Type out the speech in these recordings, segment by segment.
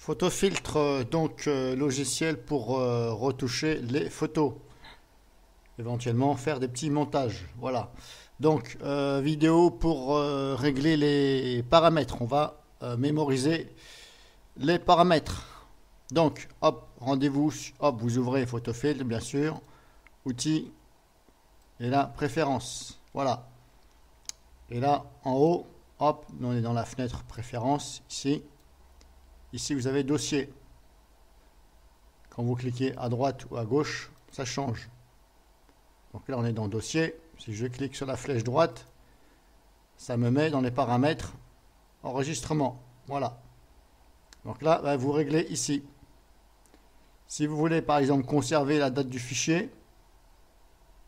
Photofiltre, donc logiciel pour retoucher les photos, éventuellement faire des petits montages. Voilà. Donc vidéo pour régler les paramètres. On va mémoriser les paramètres. Donc hop, rendez-vous, hop, vous ouvrez Photofiltre bien sûr, outils et là préférences. Voilà. Et là en haut, hop, on est dans la fenêtre préférences ici. Ici, vous avez dossier. Quand vous cliquez à droite ou à gauche, ça change. Donc là, on est dans dossier. Si je clique sur la flèche droite, ça me met dans les paramètres enregistrement. Voilà. Donc là, vous réglez ici. Si vous voulez, par exemple, conserver la date du fichier,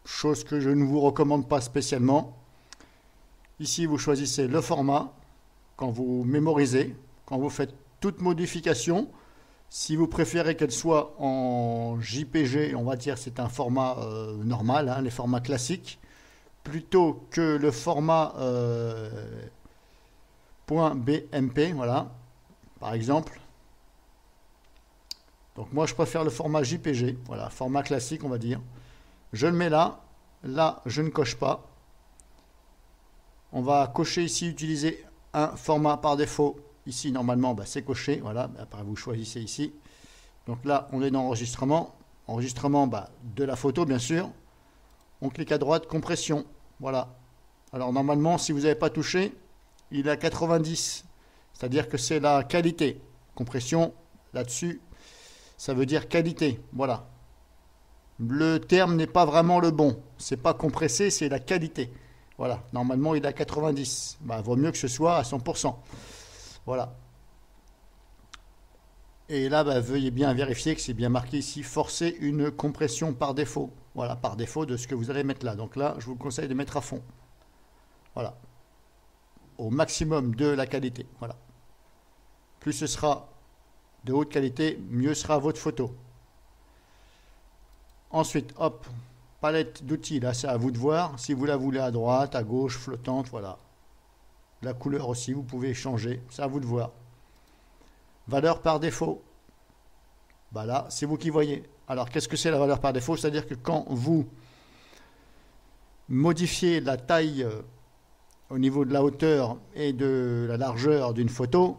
chose que je ne vous recommande pas spécialement, ici, vous choisissez le format. Quand vous mémorisez, quand vous faites toute modification, si vous préférez qu'elle soit en JPG, on va dire c'est un format normal, hein, les formats classiques, plutôt que le format .bmp, voilà, par exemple. Donc moi je préfère le format JPG, voilà, format classique on va dire. Je le mets là, là je ne coche pas. On va cocher ici, utiliser un format par défaut. Ici, normalement, c'est coché. Voilà. Après, vous choisissez ici. Donc là, on est dans enregistrement. Enregistrement de la photo, bien sûr. On clique à droite, compression. Voilà. Alors, normalement, si vous n'avez pas touché, il est à 90. C'est-à-dire que c'est la qualité. Compression, là-dessus, ça veut dire qualité. Voilà. Le terme n'est pas vraiment le bon. C'est pas compressé, c'est la qualité. Voilà. Normalement, il est à 90. Vaut mieux que ce soit à 100%. Voilà. Et là, veuillez bien vérifier que c'est bien marqué ici, forcer une compression par défaut. Voilà, par défaut de ce que vous allez mettre là. Donc là, je vous conseille de mettre à fond. Voilà. Au maximum de la qualité. Voilà. Plus ce sera de haute qualité, mieux sera votre photo. Ensuite, hop, palette d'outils. Là, c'est à vous de voir. Si vous la voulez à droite, à gauche, flottante, voilà. La couleur aussi, vous pouvez changer. C'est à vous de voir. Valeur par défaut. Là, c'est vous qui voyez. Alors, qu'est-ce que c'est la valeur par défaut? C'est-à-dire que quand vous modifiez la taille au niveau de la hauteur et de la largeur d'une photo,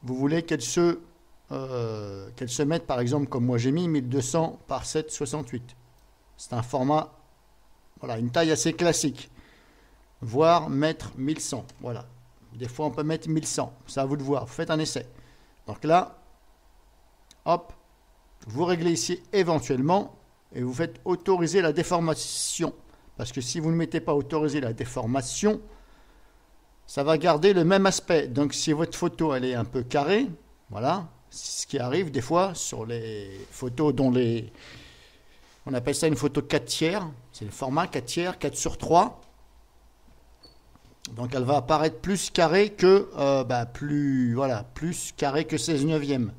vous voulez qu'elle se mette, par exemple, comme moi j'ai mis, 1200 par 768. C'est un format, voilà, une taille assez classique. Voire mettre 1100. Voilà. Des fois, on peut mettre 1100. C'est à vous de voir. Vous faites un essai. Donc là, hop, vous réglez ici éventuellement et vous faites autoriser la déformation. Parce que si vous ne mettez pas autoriser la déformation, ça va garder le même aspect. Donc si votre photo elle est un peu carrée, voilà, c'est ce qui arrive des fois sur les photos dont on appelle ça une photo 4 tiers. C'est le format 4 tiers, 4 sur 3. Donc elle va apparaître plus carrée que plus carré que 16 neuvième.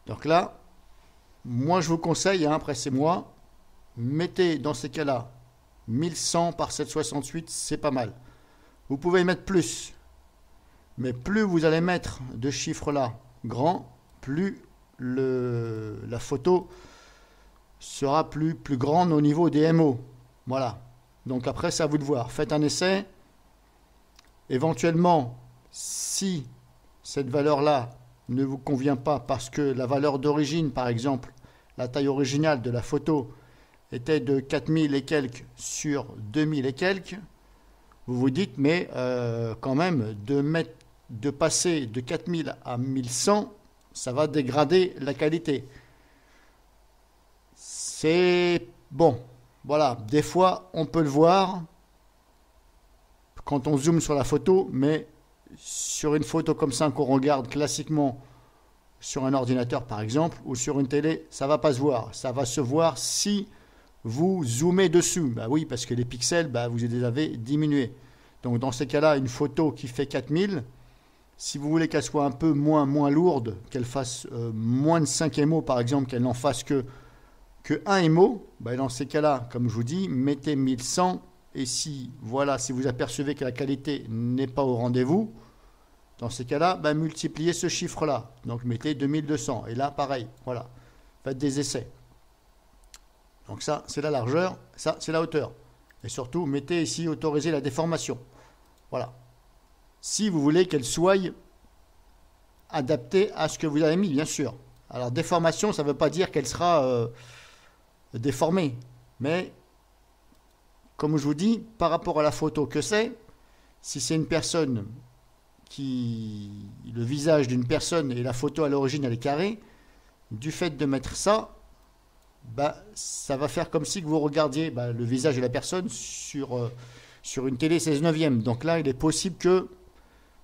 Donc là, moi je vous conseille, après c'est moi, mettez dans ces cas-là 1100 par 768, c'est pas mal. Vous pouvez mettre plus, mais plus vous allez mettre de chiffres là grands, plus la photo sera plus grande au niveau des MO. Voilà. Donc après c'est à vous de voir. Faites un essai. Éventuellement, si cette valeur-là ne vous convient pas parce que la valeur d'origine, par exemple, la taille originale de la photo était de 4000 et quelques sur 2000 et quelques, vous vous dites, mais quand même, de passer de 4000 à 1100, ça va dégrader la qualité. C'est bon. Voilà, des fois, on peut le voir quand on zoome sur la photo, mais sur une photo comme ça qu'on regarde classiquement sur un ordinateur par exemple, ou sur une télé, ça ne va pas se voir. Ça va se voir si vous zoomez dessus. Oui, parce que les pixels, vous les avez diminués. Donc dans ces cas-là, une photo qui fait 4000, si vous voulez qu'elle soit un peu moins lourde, qu'elle fasse moins de 5 MO par exemple, qu'elle n'en fasse que 1 MO, dans ces cas-là, comme je vous dis, mettez 1100. Et si vous apercevez que la qualité n'est pas au rendez-vous, Dans ces cas-là, ben, multipliez ce chiffre-là. Donc mettez 2200. Et là, pareil, voilà. Faites des essais. Donc ça, c'est la largeur, ça, c'est la hauteur. Et surtout, mettez ici autoriser la déformation. Voilà. Si vous voulez qu'elle soit adaptée à ce que vous avez mis, bien sûr. Alors, déformation, ça ne veut pas dire qu'elle sera déformée. Mais, comme je vous dis, par rapport à la photo que c'est, si c'est une personne le visage d'une personne et la photo à l'origine elle est carrée, du fait de mettre ça, bah, ça va faire comme si que vous regardiez le visage de la personne sur une télé 16/9. Donc là, il est possible que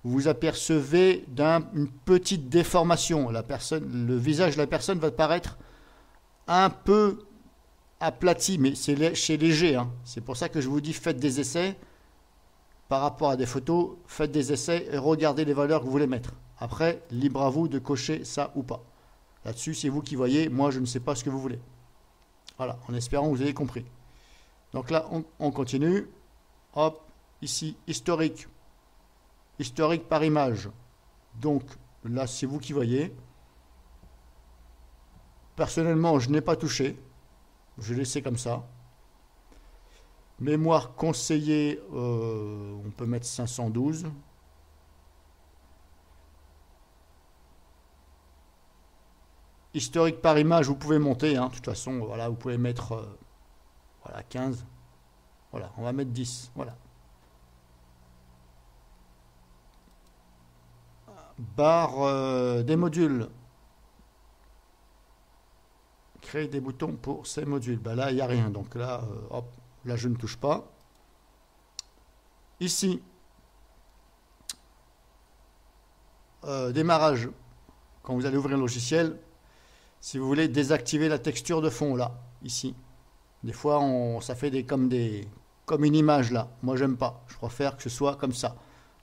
vous vous apercevez d'une petite déformation. Le visage de la personne va paraître un peu aplati, mais c'est léger. Hein. C'est pour ça que je vous dis, faites des essais. Par rapport à des photos, faites des essais et regardez les valeurs que vous voulez mettre. Après, libre à vous de cocher ça ou pas. Là-dessus, c'est vous qui voyez. Moi, je ne sais pas ce que vous voulez. Voilà, en espérant que vous ayez compris. Donc là, on continue. Hop, ici, historique. Historique par image. Donc là, c'est vous qui voyez. Personnellement, je n'ai pas touché. Je l'ai laissé comme ça. Mémoire conseillée, on peut mettre 512. Historique par image, vous pouvez monter. Hein, de toute façon, voilà, vous pouvez mettre voilà, 15. Voilà, on va mettre 10. Voilà. Barre des modules. Créer des boutons pour ces modules. Ben là, il n'y a rien. Donc là, hop. Là, je ne touche pas. Ici, démarrage. Quand vous allez ouvrir le logiciel, si vous voulez désactiver la texture de fond, là, ici. Des fois, ça fait comme une image, là. Moi, j'aime pas. Je préfère que ce soit comme ça.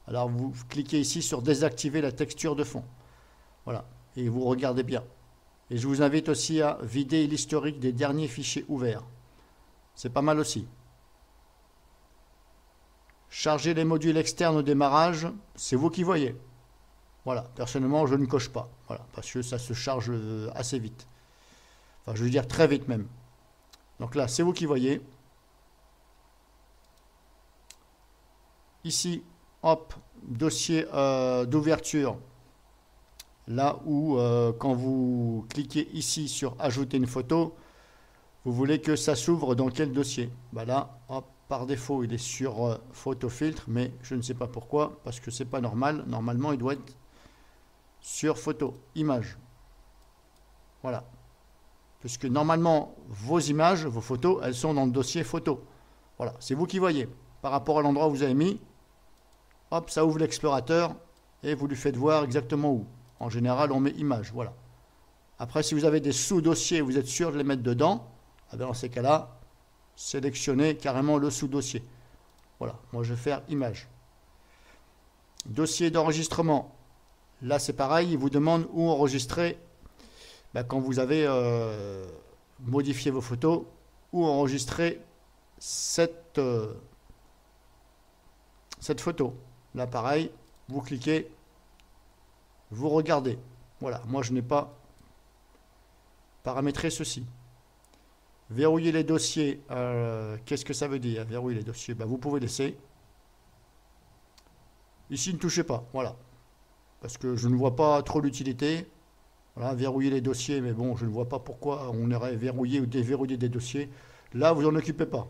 Alors, vous cliquez ici sur désactiver la texture de fond. Voilà. Et vous regardez bien. Et je vous invite aussi à vider l'historique des derniers fichiers ouverts. C'est pas mal aussi. Charger les modules externes au démarrage, c'est vous qui voyez. Voilà, personnellement, je ne coche pas. Voilà, parce que ça se charge assez vite. Enfin, je veux dire très vite même. Donc là, c'est vous qui voyez. Ici, hop, dossier d'ouverture. Là où, quand vous cliquez ici sur ajouter une photo, vous voulez que ça s'ouvre dans quel dossier? Là, hop, par défaut, il est sur photo filtre, mais je ne sais pas pourquoi, parce que c'est pas normal. Normalement, il doit être sur photo, image. Voilà. Puisque normalement, vos images, vos photos, elles sont dans le dossier photo. Voilà, c'est vous qui voyez. Par rapport à l'endroit où vous avez mis, hop, ça ouvre l'explorateur et vous lui faites voir exactement où. En général, on met image, voilà. Après, si vous avez des sous-dossiers, vous êtes sûr de les mettre dedans. Dans ces cas-là, sélectionnez carrément le sous-dossier. Voilà, moi je vais faire image. Dossier d'enregistrement. Là, c'est pareil, il vous demande où enregistrer. Quand vous avez modifié vos photos, où enregistrer cette photo. Là, pareil, vous cliquez, vous regardez. Voilà, moi je n'ai pas paramétré ceci. Verrouiller les dossiers, qu'est-ce que ça veut dire? Verrouiller les dossiers, vous pouvez laisser. Ici, ne touchez pas, voilà. Parce que je ne vois pas trop l'utilité. Voilà, verrouiller les dossiers, mais bon, je ne vois pas pourquoi on irait verrouiller ou déverrouiller des dossiers. Là, vous n'en occupez pas.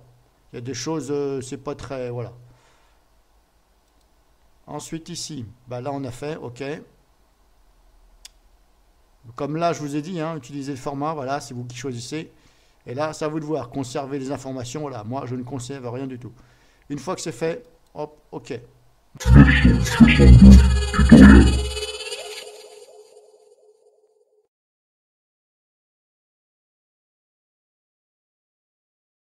Il y a des choses, c'est pas très, voilà. Ensuite, ici, là, on a fait, OK. Comme là, je vous ai dit, utilisez le format, voilà, c'est vous qui choisissez. Et là, c'est à vous de voir, conserver les informations. Voilà, moi, je ne conserve rien du tout. Une fois que c'est fait, hop, OK.